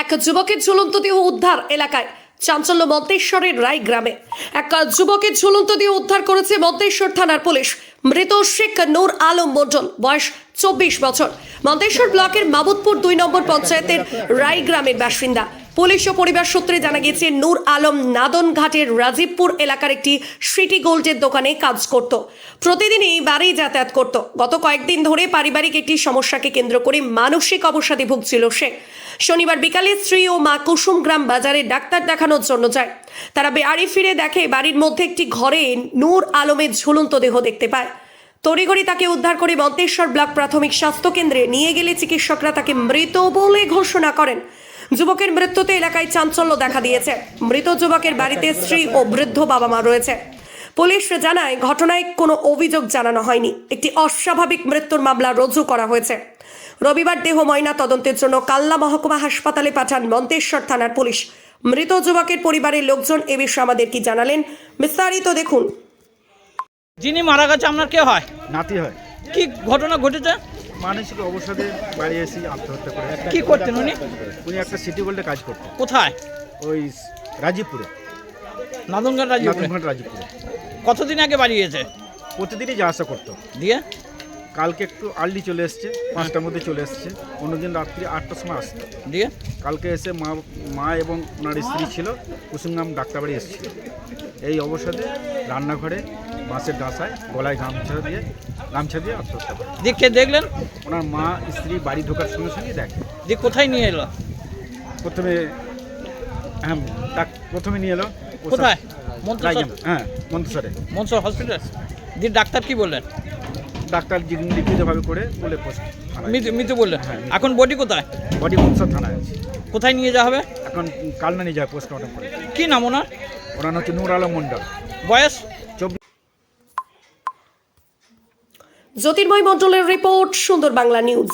এক যুবকের ঝুলন্ত দেহ উদ্ধার এলাকায়। চাঞ্চল্য মন্তেশ্বরের রায় গ্রামে। এক যুবকের ঝুলন্ত দেহ উদ্ধার করেছে মন্তেশ্বর থানার পুলিশ। মৃত শেখ নূর আলম মণ্ডল, বয়স 24 বছর, মন্তেশ্বর ব্লকের মাবুদপুর 2 নম্বর পঞ্চায়েতের রায় গ্রামের বাসিন্দা। পুলিশ ও পরিবার সূত্রে জানা গেছে, নূর আলম নাদনঘাটের রাজীবপুর এলাকার একটি সিটি গোল্ডের দোকানে কাজ করত। প্রতিদিনই বাড়ি যাতায়াত করত। গত কয়েকদিন ধরে পারিবারিক একটি সমস্যাকে কেন্দ্র করে মানসিক অবসাদে ভুগছিল সে। শনিবার বিকালে স্ত্রী ও মা কুসুমগ্রাম বাজারে ডাক্তার দেখানোর জন্য যায়। তারা বাড়ি ফিরে দেখে বাড়ির মধ্যে একটি ঘরে নূর আলমের ঝুলন্ত দেহ দেখতে পায়। তড়িঘড়ি তাকে উদ্ধার করে মন্তেশ্বর ব্লক প্রাথমিক স্বাস্থ্য কেন্দ্রে নিয়ে গেলে চিকিৎসকরা তাকে মৃত বলে ঘোষণা করেন। যুবকের মৃত্যুতে এলাকায় চাঞ্চল্য দেখা দিয়েছে। মৃত যুবকের বাড়িতে স্ত্রী ও বৃদ্ধ বাবা মা রয়েছে। পুলিশ জানায়, ঘটনায় কোনো অভিযোগ জানানো হয়নি। একটি অস্বাভাবিক মৃত্যুর মামলা রুজু করা হয়েছে। রবিবার দেহ ময়না তদন্তের জন্য কাল্লা মহকুমা হাসপাতালে পাঠান মন্তেশ্বর থানার পুলিশ। মৃত যুবকের পরিবারের লোকজন এ বিষয়ে আমাদের কি জানালেন, বিস্তারিত দেখুন। যিনি মারা গেছে আপনার কে হয়? নাতি হয়। কি ঘটনা ঘটেছে? মানসিক অবসাদে বাড়ি এসে আত্মহত্যা করে। কি করতেন উনি? উনি একটা সিটি গোল্ডে কাজ করতেন। কোথায়? ওই রাজীবপুরে, নাদনঘাট রাজীবপুরে। রাজীবপুরে। কতদিন আগে বাড়ি গিয়েছে? প্রতিদিনই যাওয়া আসা করতো। দিয়ে কালকে একটু আর্লি চলে এসছে, 5টার মধ্যে চলে এসছে। অন্যদিন রাত্রি 8টার সময় আসতো। দিয়ে কালকে এসে মা এবং ওনার স্ত্রী ছিল, কুসুমগ্রাম ডাক্তারবাড়ি এসেছিল। এই অবসাদে রান্নাঘরে বাঁশের ডাঁসায় গলায় গামছা দিয়ে আত্মহত্যা করে। দিয়ে কে দেখলেন? ওনার মা স্ত্রী বাড়ি ঢোকার সঙ্গে সঙ্গে দেখে। দিয়ে কোথায় নিয়ে এলো? প্রথমে নিয়ে এলো কোথায়? হ্যাঁ, মন্তেশ্বরে মনসর হসপিটাল। দিয়ে ডাক্তার কি বললেন? ডাক্তার লিখিতভাবে করে বলে পোস্ট মৃত্যু বললেন। হ্যাঁ। এখন বডি কোথায়? বডি মন্তেশ্বর থানায় আছে। কোথায় নিয়ে যাওয়া হবে? এখন কালনা নিয়ে যাবে পোস্টমর্টম করে। কি নাম ওনার? ওনার হচ্ছে নূর আলম মণ্ডল, বয়স 24। জ্যোতির্ময় মণ্ডলের রিপোর্ট, সুন্দর বাংলা নিউজ।